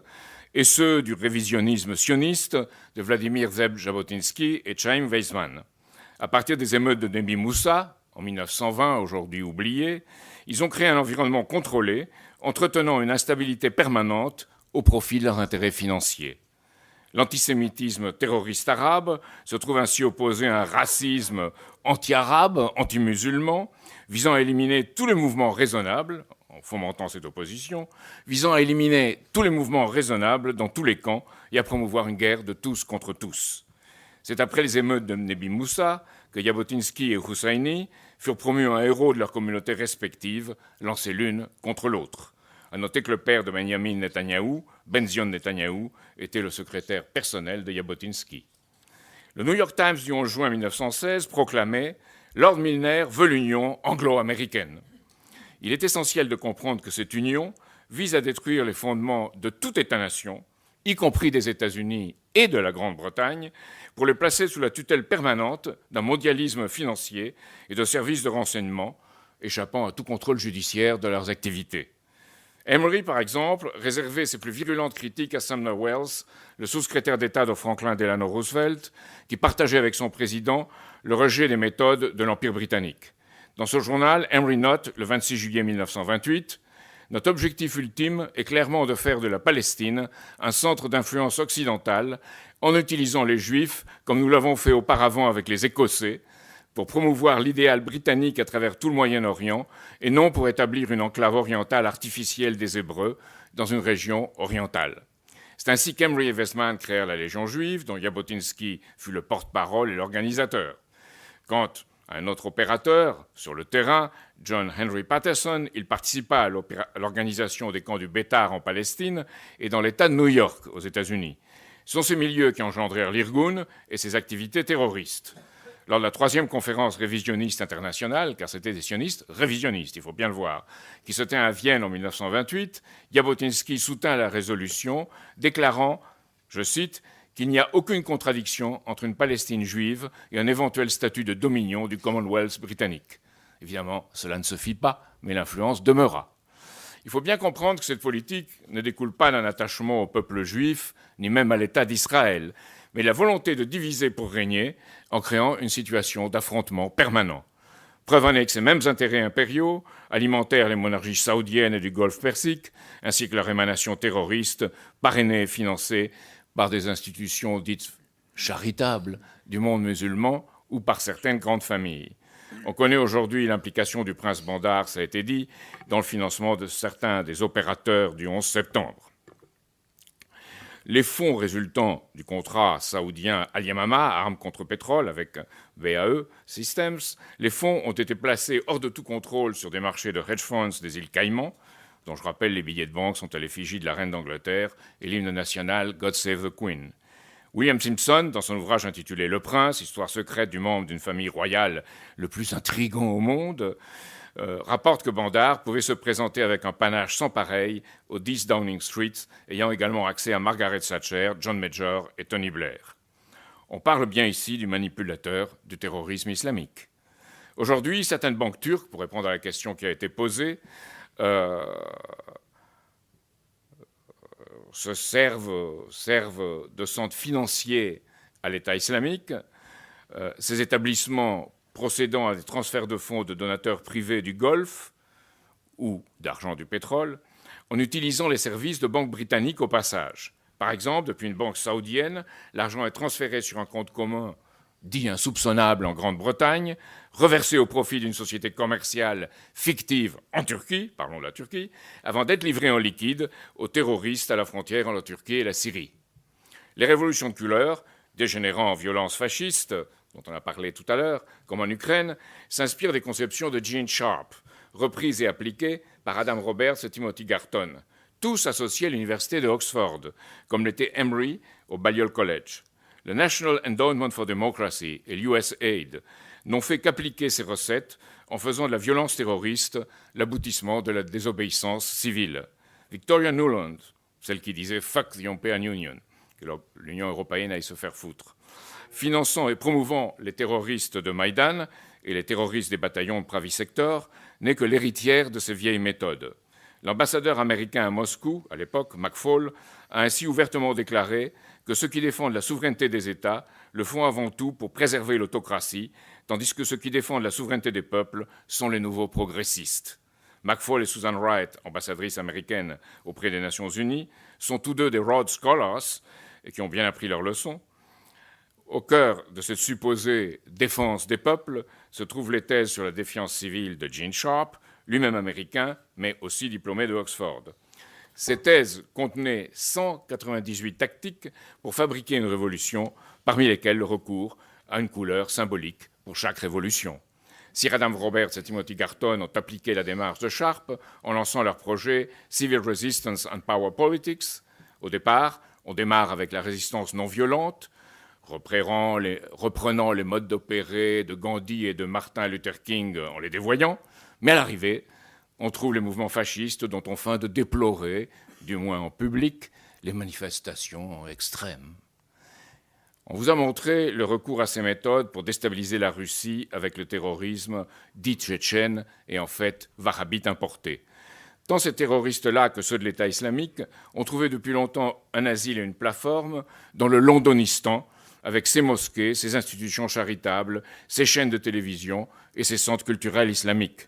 et ceux du révisionnisme sioniste de Vladimir Zeb Jabotinsky et Chaim Weizmann. À partir des émeutes de Nebi Moussa, en 1920, aujourd'hui oubliées, ils ont créé un environnement contrôlé, entretenant une instabilité permanente au profit de leurs intérêts financiers. L'antisémitisme terroriste arabe se trouve ainsi opposé à un racisme anti-arabe, anti-musulman, visant à éliminer tous les mouvements raisonnables, en fomentant cette opposition, visant à éliminer tous les mouvements raisonnables dans tous les camps et à promouvoir une guerre de tous contre tous. C'est après les émeutes de Nebi Moussa que Jabotinsky et Husseini furent promus en héros de leurs communautés respectives, lancées l'une contre l'autre. À noter que le père de Benjamin Netanyahou, Benzion Netanyahou, était le secrétaire personnel de Jabotinsky. Le New York Times du 11 juin 1916 proclamait « Lord Milner veut l'union anglo-américaine ». Il est essentiel de comprendre que cette union vise à détruire les fondements de tout État-nation, y compris des États-Unis et de la Grande-Bretagne, pour les placer sous la tutelle permanente d'un mondialisme financier et de services de renseignement, échappant à tout contrôle judiciaire de leurs activités. Emory, par exemple, réservait ses plus virulentes critiques à Sumner Welles, le sous-secrétaire d'État de Franklin Delano Roosevelt, qui partageait avec son président le rejet des méthodes de l'Empire britannique. Dans ce journal, Emory note, le 26 juillet 1928, « Notre objectif ultime est clairement de faire de la Palestine un centre d'influence occidentale en utilisant les Juifs, comme nous l'avons fait auparavant avec les Écossais, pour promouvoir l'idéal britannique à travers tout le Moyen-Orient et non pour établir une enclave orientale artificielle des Hébreux dans une région orientale. » C'est ainsi qu'Emery et Weizmann créèrent la Légion juive, dont Jabotinsky fut le porte-parole et l'organisateur. Quant à un autre opérateur sur le terrain, John Henry Patterson, il participa à l'organisation des camps du Bétar en Palestine et dans l'État de New York aux États-Unis. Ce sont ces milieux qui engendrèrent l'Irgun et ses activités terroristes. Lors de la troisième conférence révisionniste internationale, car c'était des sionistes révisionnistes, il faut bien le voir, qui se tint à Vienne en 1928, Jabotinsky soutint la résolution, déclarant, je cite, qu'il n'y a aucune contradiction entre une Palestine juive et un éventuel statut de dominion du Commonwealth britannique. Évidemment, cela ne se fit pas, mais l'influence demeura. Il faut bien comprendre que cette politique ne découle pas d'un attachement au peuple juif, ni même à l'État d'Israël, mais la volonté de diviser pour régner en créant une situation d'affrontement permanent. Preuve en est que ces mêmes intérêts impériaux alimentèrent les monarchies saoudiennes et du Golfe Persique, ainsi que leur émanation terroriste, parrainée et financée par des institutions dites charitables du monde musulman ou par certaines grandes familles. On connaît aujourd'hui l'implication du prince Bandar, ça a été dit, dans le financement de certains des opérateurs du 11 septembre. Les fonds résultant du contrat saoudien Al-Yamama, armes contre pétrole avec BAE Systems, les fonds ont été placés hors de tout contrôle sur des marchés de hedge funds des îles Caïmans, dont je rappelle les billets de banque sont à l'effigie de la reine d'Angleterre et l'hymne national God Save the Queen. William Simpson, dans son ouvrage intitulé Le Prince, histoire secrète du membre d'une famille royale le plus intrigant au monde, rapporte que Bandar pouvait se présenter avec un panache sans pareil au 10 Downing Street, ayant également accès à Margaret Thatcher, John Major et Tony Blair. On parle bien ici du manipulateur du terrorisme islamique. Aujourd'hui, certaines banques turques, pour répondre à la question qui a été posée, se servent de centres financiers à l'État islamique. Ces établissements procédant à des transferts de fonds de donateurs privés du Golfe ou d'argent du pétrole, en utilisant les services de banques britanniques au passage. Par exemple, depuis une banque saoudienne, l'argent est transféré sur un compte commun dit insoupçonnable en Grande-Bretagne, reversé au profit d'une société commerciale fictive en Turquie, parlons de la Turquie, avant d'être livré en liquide aux terroristes à la frontière entre la Turquie et la Syrie. Les révolutions de couleur, dégénérant en violence fasciste, dont on a parlé tout à l'heure, comme en Ukraine, s'inspirent des conceptions de Gene Sharp, reprises et appliquées par Adam Roberts et Timothy Garton, tous associés à l'université de Oxford, comme l'était Emory au Balliol College. Le National Endowment for Democracy et l'USAID n'ont fait qu'appliquer ces recettes en faisant de la violence terroriste l'aboutissement de la désobéissance civile. Victoria Nuland, celle qui disait « fuck the European Union », que l'Union européenne aille se faire foutre, finançant et promouvant les terroristes de Maïdan et les terroristes des bataillons de Pravi Sector, n'est que l'héritière de ces vieilles méthodes. L'ambassadeur américain à Moscou, à l'époque, McFaul, a ainsi ouvertement déclaré que ceux qui défendent la souveraineté des États le font avant tout pour préserver l'autocratie, tandis que ceux qui défendent la souveraineté des peuples sont les nouveaux progressistes. McFaul et Susan Wright, ambassadrice américaine auprès des Nations Unies, sont tous deux des Rhodes Scholars et qui ont bien appris leur leçon. Au cœur de cette supposée défense des peuples se trouvent les thèses sur la défiance civile de Gene Sharp, lui-même américain, mais aussi diplômé de Oxford. Ces thèses contenaient 198 tactiques pour fabriquer une révolution, parmi lesquelles le recours à une couleur symbolique pour chaque révolution. Sir Adam Roberts et Timothy Garton ont appliqué la démarche de Sharp en lançant leur projet Civil Resistance and Power Politics. Au départ, on démarre avec la résistance non violente, reprenant les modes d'opérer de Gandhi et de Martin Luther King en les dévoyant, mais à l'arrivée, on trouve les mouvements fascistes dont on feint de déplorer, du moins en public, les manifestations extrêmes. On vous a montré le recours à ces méthodes pour déstabiliser la Russie avec le terrorisme dit tchétchène et en fait wahhabite importé. Tant ces terroristes-là que ceux de l'État islamique ont trouvé depuis longtemps un asile et une plateforme dans le Londonistan, avec ses mosquées, ses institutions charitables, ses chaînes de télévision et ses centres culturels islamiques.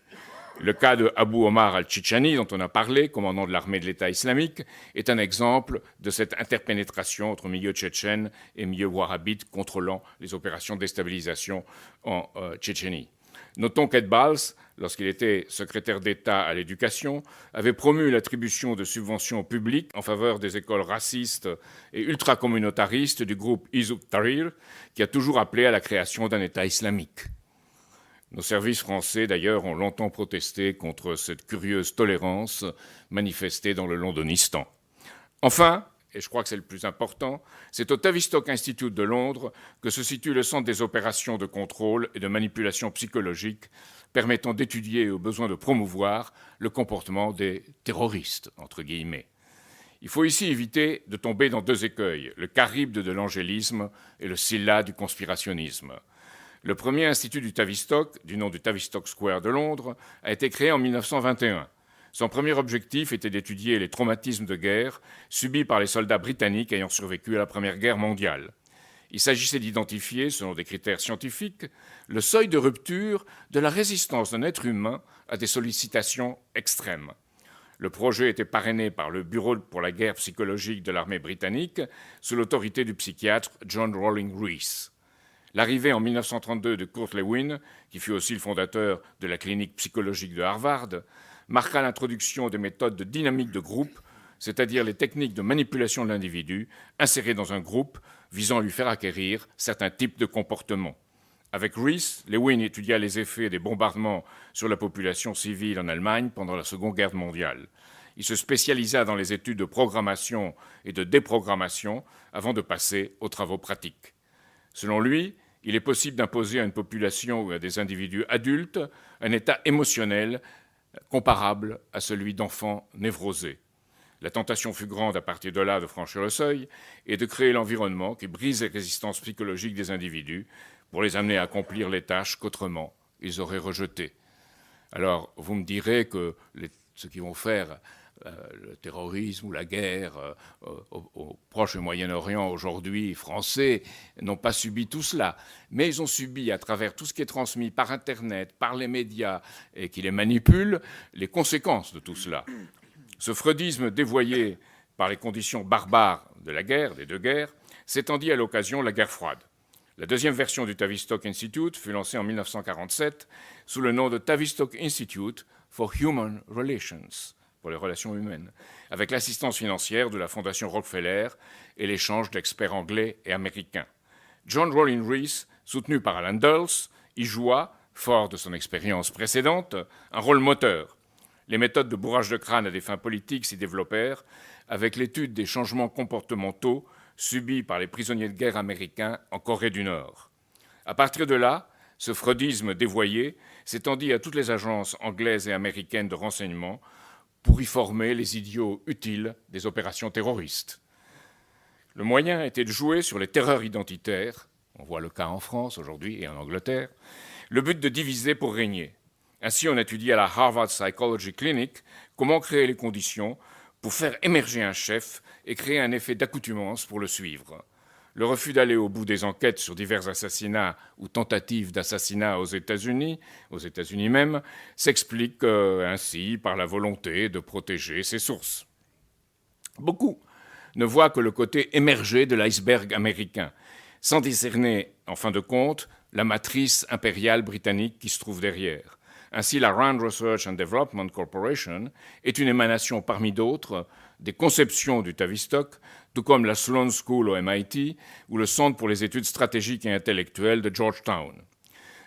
Le cas de Abu Omar al-Chichani, dont on a parlé, commandant de l'armée de l'État islamique, est un exemple de cette interpénétration entre milieu tchétchène et milieu wahhabite contrôlant les opérations de déstabilisation en Tchétchénie. Notons qu'Ed Balz, lorsqu'il était secrétaire d'État à l'éducation, avait promu l'attribution de subventions publiques en faveur des écoles racistes et ultracommunautaristes du groupe Hizb ut-Tahrir, qui a toujours appelé à la création d'un État islamique. Nos services français, d'ailleurs, ont longtemps protesté contre cette curieuse tolérance manifestée dans le Londonistan. Enfin, et je crois que c'est le plus important, c'est au Tavistock Institute de Londres que se situe le centre des opérations de contrôle et de manipulation psychologique permettant d'étudier et au besoin de promouvoir le comportement des terroristes, entre guillemets. Il faut ici éviter de tomber dans deux écueils, le charybde de l'angélisme et le scylla du conspirationnisme. Le premier institut du Tavistock, du nom du Tavistock Square de Londres, a été créé en 1921. Son premier objectif était d'étudier les traumatismes de guerre subis par les soldats britanniques ayant survécu à la Première Guerre mondiale. Il s'agissait d'identifier, selon des critères scientifiques, le seuil de rupture de la résistance d'un être humain à des sollicitations extrêmes. Le projet était parrainé par le Bureau pour la guerre psychologique de l'armée britannique sous l'autorité du psychiatre John Rawling Rees. L'arrivée en 1932 de Kurt Lewin, qui fut aussi le fondateur de la clinique psychologique de Harvard, marqua l'introduction des méthodes de dynamique de groupe, c'est-à-dire les techniques de manipulation de l'individu insérées dans un groupe visant à lui faire acquérir certains types de comportements. Avec Rees, Lewin étudia les effets des bombardements sur la population civile en Allemagne pendant la Seconde Guerre mondiale. Il se spécialisa dans les études de programmation et de déprogrammation avant de passer aux travaux pratiques. Selon lui, il est possible d'imposer à une population ou à des individus adultes un état émotionnel comparable à celui d'enfants névrosés. La tentation fut grande à partir de là de franchir le seuil et de créer l'environnement qui brise les résistances psychologiques des individus pour les amener à accomplir les tâches qu'autrement ils auraient rejetées. Alors, vous me direz que ceux qui vont faire le terrorisme ou la guerre au Proche et Moyen-Orient aujourd'hui, français, n'ont pas subi tout cela. Mais ils ont subi, à travers tout ce qui est transmis par Internet, par les médias, et qui les manipulent, les conséquences de tout cela. Ce freudisme dévoyé par les conditions barbares de la guerre, des deux guerres, s'étendit à l'occasion de la guerre froide. La deuxième version du Tavistock Institute fut lancée en 1947 sous le nom de Tavistock Institute for Human Relations, pour les relations humaines, avec l'assistance financière de la Fondation Rockefeller et l'échange d'experts anglais et américains. John Rawling Rees, soutenu par Alan Dulles, y joua, fort de son expérience précédente, un rôle moteur. Les méthodes de bourrage de crâne à des fins politiques s'y développèrent avec l'étude des changements comportementaux subis par les prisonniers de guerre américains en Corée du Nord. À partir de là, Ce freudisme dévoyé s'étendit à toutes les agences anglaises et américaines de renseignement pour y former les idiots utiles des opérations terroristes. Le moyen était de jouer sur les terreurs identitaires, on voit le cas en France aujourd'hui et en Angleterre, le but de diviser pour régner. Ainsi, on étudie à la Harvard Psychology Clinic comment créer les conditions pour faire émerger un chef et créer un effet d'accoutumance pour le suivre. Le refus d'aller au bout des enquêtes sur divers assassinats ou tentatives d'assassinat aux États-Unis même, s'explique ainsi par la volonté de protéger ses sources. Beaucoup ne voient que le côté émergé de l'iceberg américain, sans discerner, en fin de compte, la matrice impériale britannique qui se trouve derrière. Ainsi, la Rand Research and Development Corporation est une émanation parmi d'autres des conceptions du Tavistock, tout comme la Sloan School au MIT ou le Centre pour les études stratégiques et intellectuelles de Georgetown.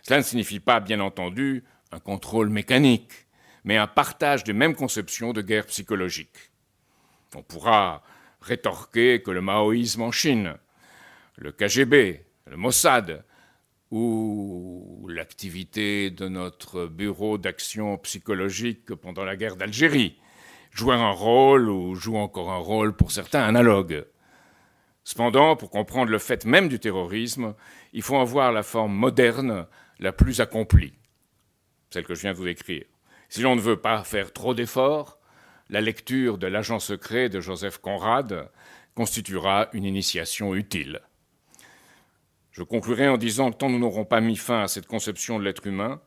Cela ne signifie pas, bien entendu, un contrôle mécanique, mais un partage des mêmes conceptions de guerre psychologique. On pourra rétorquer que le maoïsme en Chine, le KGB, le Mossad ou l'activité de notre bureau d'action psychologique pendant la guerre d'Algérie jouaient un rôle ou jouent encore un rôle pour certains analogues. Cependant, pour comprendre le fait même du terrorisme, il faut en voir la forme moderne la plus accomplie, celle que je viens de vous décrire. Si l'on ne veut pas faire trop d'efforts, la lecture de l'agent secret de Joseph Conrad constituera une initiation utile. Je conclurai en disant que tant nous n'aurons pas mis fin à cette conception de l'être humain,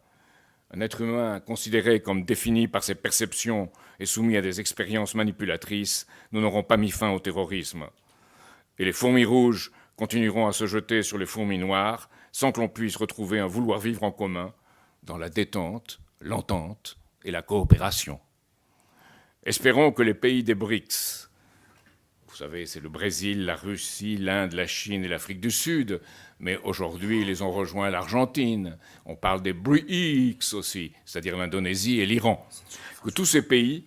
un être humain considéré comme défini par ses perceptions et soumis à des expériences manipulatrices, nous n'aurons pas mis fin au terrorisme. Et les fourmis rouges continueront à se jeter sur les fourmis noires sans que l'on puisse retrouver un vouloir vivre en commun dans la détente, l'entente et la coopération. Espérons que les pays des BRICS, vous savez, c'est le Brésil, la Russie, l'Inde, la Chine et l'Afrique du Sud, mais aujourd'hui, ils ont rejoint l'Argentine. On parle des BRICS aussi, c'est-à-dire l'Indonésie et l'Iran. Que tous ces pays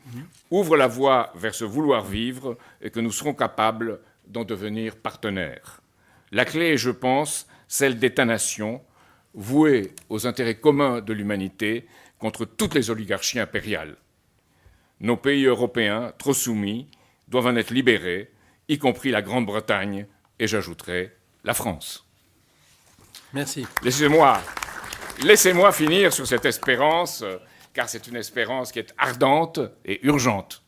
ouvrent la voie vers ce vouloir vivre et que nous serons capables d'en devenir partenaires. La clé est, je pense, celle d'États-nations voués aux intérêts communs de l'humanité contre toutes les oligarchies impériales. Nos pays européens, trop soumis, doivent en être libérés, y compris la Grande-Bretagne, et j'ajouterai la France.
Merci.
Laissez-moi finir sur cette espérance, car c'est une espérance qui est ardente et urgente.